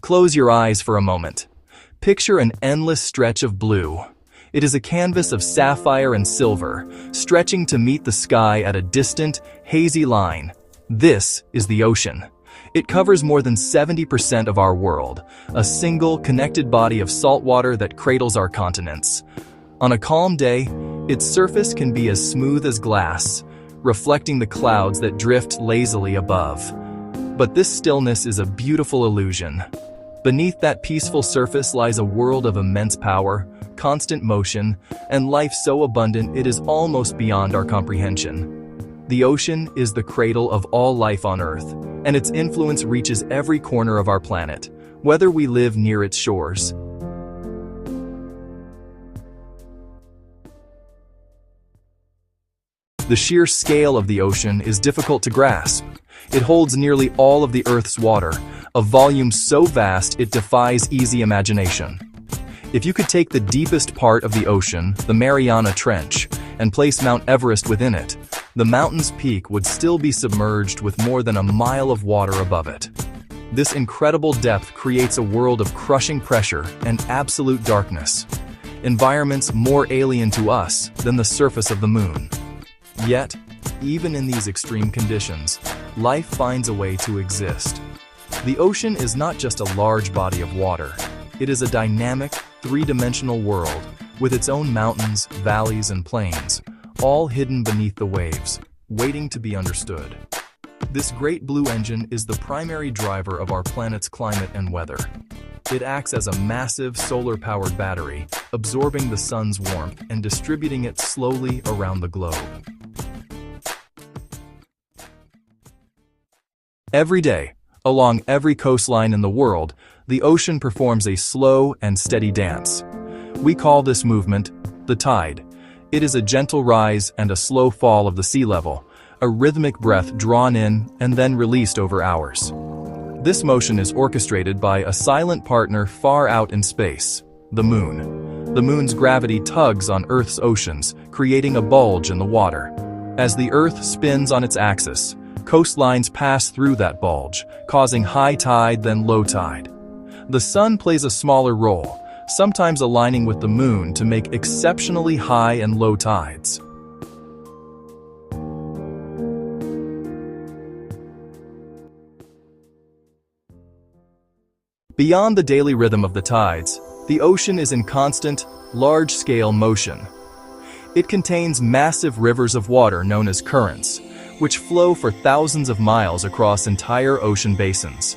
Close your eyes for a moment. Picture an endless stretch of blue. It is a canvas of sapphire and silver, stretching to meet the sky at a distant, hazy line. This is the ocean. It covers more than 70% of our world, a single, connected body of salt water that cradles our continents. On a calm day, its surface can be as smooth as glass, reflecting the clouds that drift lazily above. But this stillness is a beautiful illusion. Beneath that peaceful surface lies a world of immense power, constant motion, and life so abundant it is almost beyond our comprehension. The ocean is the cradle of all life on Earth, and its influence reaches every corner of our planet, whether we live near its shores. The sheer scale of the ocean is difficult to grasp. It holds nearly all of the Earth's water, a volume so vast it defies easy imagination. If you could take the deepest part of the ocean, the Mariana Trench, and place Mount Everest within it, the mountain's peak would still be submerged with more than a mile of water above it. This incredible depth creates a world of crushing pressure and absolute darkness, environments more alien to us than the surface of the moon. Yet, even in these extreme conditions, life finds a way to exist. The ocean is not just a large body of water. It is a dynamic, three-dimensional world with its own mountains, valleys, and plains, all hidden beneath the waves, waiting to be understood. This great blue engine is the primary driver of our planet's climate and weather. It acts as a massive solar-powered battery, absorbing the sun's warmth and distributing it slowly around the globe. Every day, along every coastline in the world, the ocean performs a slow and steady dance. We call this movement the tide. It is a gentle rise and a slow fall of the sea level, a rhythmic breath drawn in and then released over hours. This motion is orchestrated by a silent partner far out in space, the moon. The moon's gravity tugs on Earth's oceans, creating a bulge in the water. As the Earth spins on its axis, coastlines pass through that bulge, causing high tide then low tide. The sun plays a smaller role, sometimes aligning with the moon to make exceptionally high and low tides. Beyond the daily rhythm of the tides, the ocean is in constant, large-scale motion. It contains massive rivers of water known as currents, which flow for thousands of miles across entire ocean basins.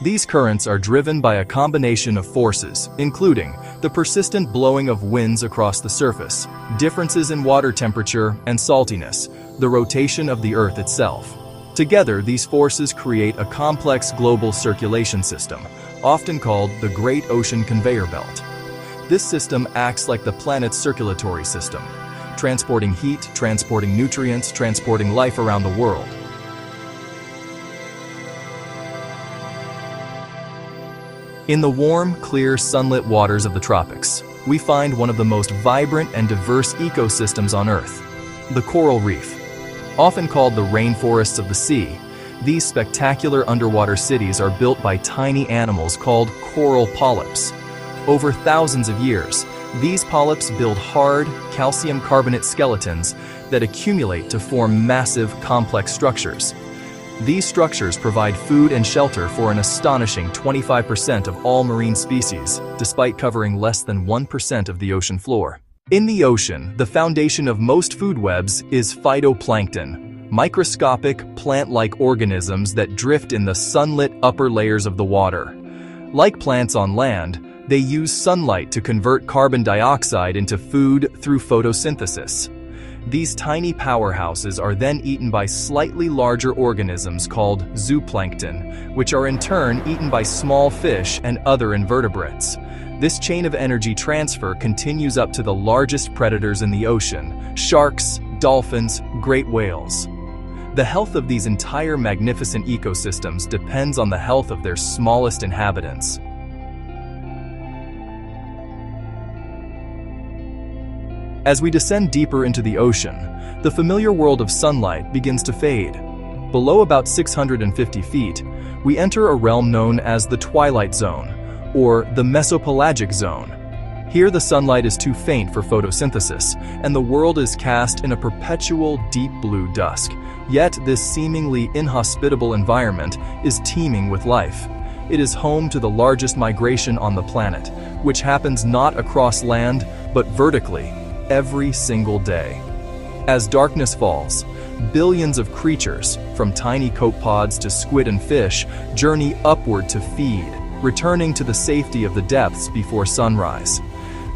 These currents are driven by a combination of forces, including the persistent blowing of winds across the surface, differences in water temperature and saltiness, the rotation of the Earth itself. Together, these forces create a complex global circulation system, often called the Great Ocean Conveyor Belt. This system acts like the planet's circulatory system, transporting heat, transporting nutrients, transporting life around the world. In the warm, clear, sunlit waters of the tropics, we find one of the most vibrant and diverse ecosystems on Earth, the coral reef. Often called the rainforests of the sea, these spectacular underwater cities are built by tiny animals called coral polyps. Over thousands of years, these polyps build hard, calcium carbonate skeletons that accumulate to form massive, complex structures. These structures provide food and shelter for an astonishing 25% of all marine species, despite covering less than 1% of the ocean floor. In the ocean, the foundation of most food webs is phytoplankton, microscopic, plant-like organisms that drift in the sunlit upper layers of the water. Like plants on land, they use sunlight to convert carbon dioxide into food through photosynthesis. These tiny powerhouses are then eaten by slightly larger organisms called zooplankton, which are in turn eaten by small fish and other invertebrates. This chain of energy transfer continues up to the largest predators in the ocean: sharks, dolphins, great whales. The health of these entire magnificent ecosystems depends on the health of their smallest inhabitants. As we descend deeper into the ocean, the familiar world of sunlight begins to fade. Below about 650 feet, we enter a realm known as the Twilight Zone, or the Mesopelagic Zone. Here the sunlight is too faint for photosynthesis, and the world is cast in a perpetual deep blue dusk. Yet this seemingly inhospitable environment is teeming with life. It is home to the largest migration on the planet, which happens not across land, but vertically, every single day. As darkness falls, billions of creatures, from tiny copepods to squid and fish, journey upward to feed, returning to the safety of the depths before sunrise.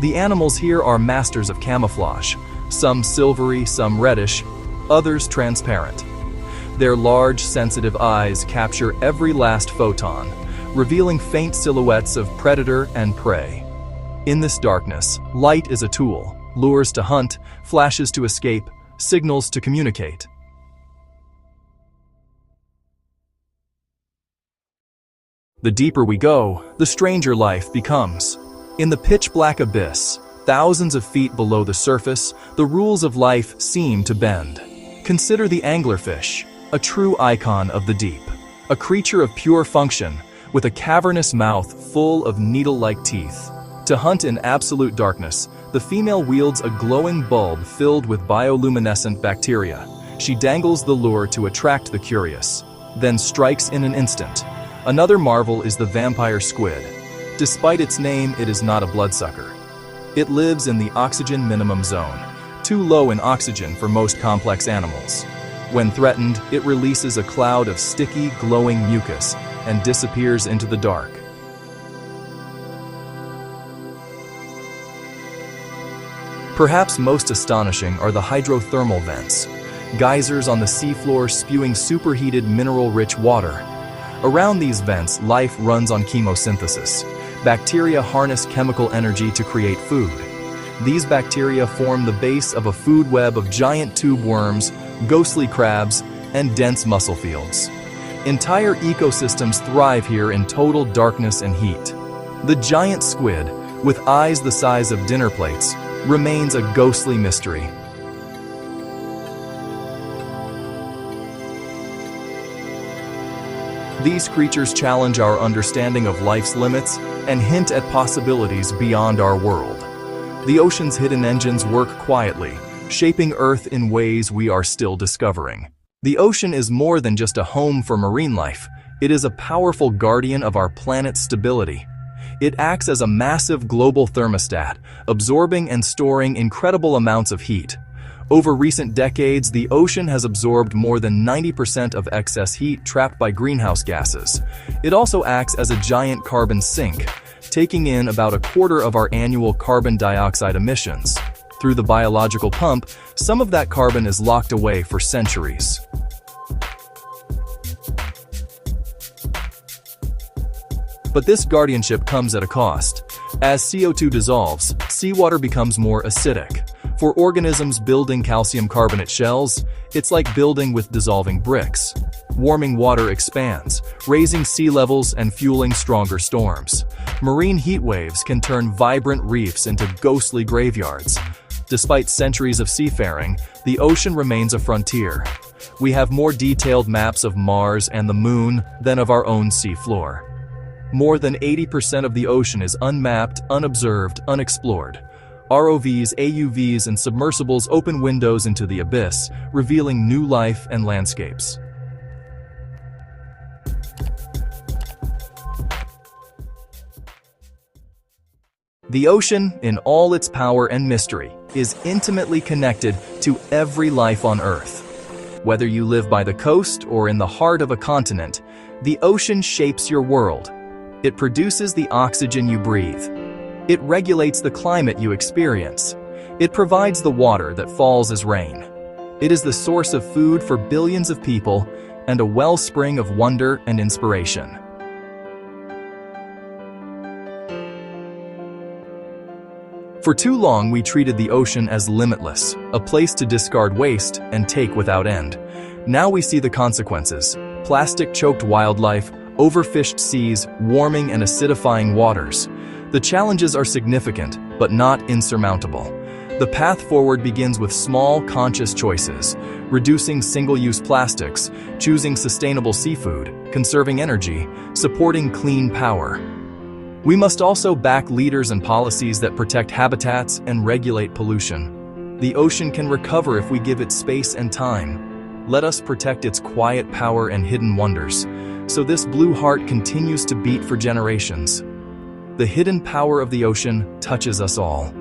The animals here are masters of camouflage, some silvery, some reddish, others transparent. Their large, sensitive eyes capture every last photon, revealing faint silhouettes of predator and prey. In this darkness, light is a tool, lures to hunt, flashes to escape, signals to communicate. The deeper we go, the stranger life becomes. In the pitch-black abyss, thousands of feet below the surface, the rules of life seem to bend. Consider the anglerfish, a true icon of the deep, a creature of pure function, with a cavernous mouth full of needle-like teeth. To hunt in absolute darkness, the female wields a glowing bulb filled with bioluminescent bacteria. She dangles the lure to attract the curious, then strikes in an instant. Another marvel is the vampire squid. Despite its name, it is not a bloodsucker. It lives in the oxygen minimum zone, too low in oxygen for most complex animals. When threatened, it releases a cloud of sticky, glowing mucus and disappears into the dark. Perhaps most astonishing are the hydrothermal vents, geysers on the seafloor spewing superheated mineral-rich water. Around these vents, life runs on chemosynthesis. Bacteria harness chemical energy to create food. These bacteria form the base of a food web of giant tube worms, ghostly crabs, and dense mussel fields. Entire ecosystems thrive here in total darkness and heat. The giant squid, with eyes the size of dinner plates, remains a ghostly mystery. These creatures challenge our understanding of life's limits and hint at possibilities beyond our world. The ocean's hidden engines work quietly, shaping Earth in ways we are still discovering. The ocean is more than just a home for marine life. It is a powerful guardian of our planet's stability. It acts as a massive global thermostat, absorbing and storing incredible amounts of heat. Over recent decades, the ocean has absorbed more than 90% of excess heat trapped by greenhouse gases. It also acts as a giant carbon sink, taking in about a quarter of our annual carbon dioxide emissions. Through the biological pump, some of that carbon is locked away for centuries. But this guardianship comes at a cost. As CO2 dissolves, seawater becomes more acidic. For organisms building calcium carbonate shells, it's like building with dissolving bricks. Warming water expands, raising sea levels and fueling stronger storms. Marine heat waves can turn vibrant reefs into ghostly graveyards. Despite centuries of seafaring, the ocean remains a frontier. We have more detailed maps of Mars and the Moon than of our own seafloor. More than 80% of the ocean is unmapped, unobserved, unexplored. ROVs, AUVs, and submersibles open windows into the abyss, revealing new life and landscapes. The ocean, in all its power and mystery, is intimately connected to every life on Earth. Whether you live by the coast or in the heart of a continent, the ocean shapes your world. It produces the oxygen you breathe. It regulates the climate you experience. It provides the water that falls as rain. It is the source of food for billions of people and a wellspring of wonder and inspiration. For too long, we treated the ocean as limitless, a place to discard waste and take without end. Now we see the consequences: plastic-choked wildlife, overfished seas, warming and acidifying waters. The challenges are significant, but not insurmountable. The path forward begins with small, conscious choices, reducing single-use plastics, choosing sustainable seafood, conserving energy, supporting clean power. We must also back leaders and policies that protect habitats and regulate pollution. The ocean can recover if we give it space and time. Let us protect its quiet power and hidden wonders, so this blue heart continues to beat for generations. The hidden power of the ocean touches us all.